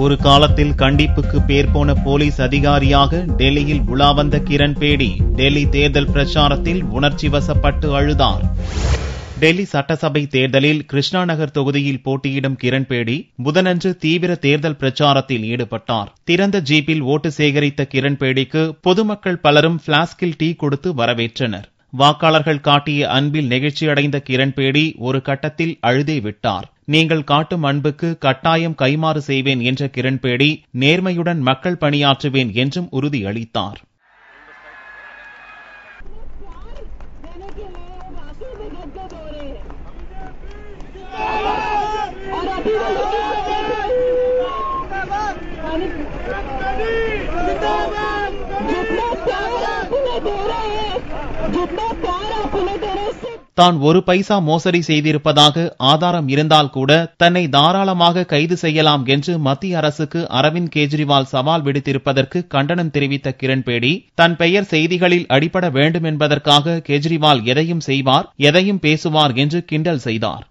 ஒரு காலத்தில் கண்டிப்புக்கு பேர் போன போலீஸ் அதிகாரியாக டெல்லியில் உலா வந்த கிரண் பேடி டெல்லி தேர்தல் பிரச்சாரத்தில் உணர்ச்சி வசப்பட்டு அழுதார். டெல்லி சட்டசபை தேர்தலில் கிருஷ்ணா நகர் தொகுதியில் போட்டியிடும் கிரண் பேடி புதனன்று தீவிர தேர்தல் பிரச்சாரத்தில் ஈடுபட்டார். திறந்த ஜீப்பில் ஓட்டு சேகரித்த கிரண் பேடிக்கு பொதுமக்கள் பலரும் பிளாஸ்கில் டீ கொடுத்து வரவேற்றனர். வாக்காளர்கள் காட்டிய அன்பில் நெகிழ்ச்சியடைந்த கிரண் பேடி ஒரு கட்டத்தில் அழுதே விட்டார். நீங்கள் காட்டும் அன்புக்கு கட்டாயம் கைமாறு செய்வேன் என்ற கிரண் பேடி நேர்மையுடன் மக்கள் பணியாற்றுவேன் என்றும் உறுதியளித்தார். தான் ஒரு பைசா மோசடி செய்திருப்பதாக ஆதாரம் இருந்தால் கூட தன்னை தாராளமாக கைது செய்யலாம் என்று மத்திய அரசுக்கு அரவிந்த் கெஜ்ரிவால் சவால் விடுத்திருப்பதற்கு கண்டனம் தெரிவித்த கிரண் பேடி தன் பெயர் செய்திகளில் அடிபட வேண்டும் என்பதற்காக கெஜ்ரிவால் எதையும் செய்வார், எதையும் பேசுவார் என்று கிண்டல் செய்தார்.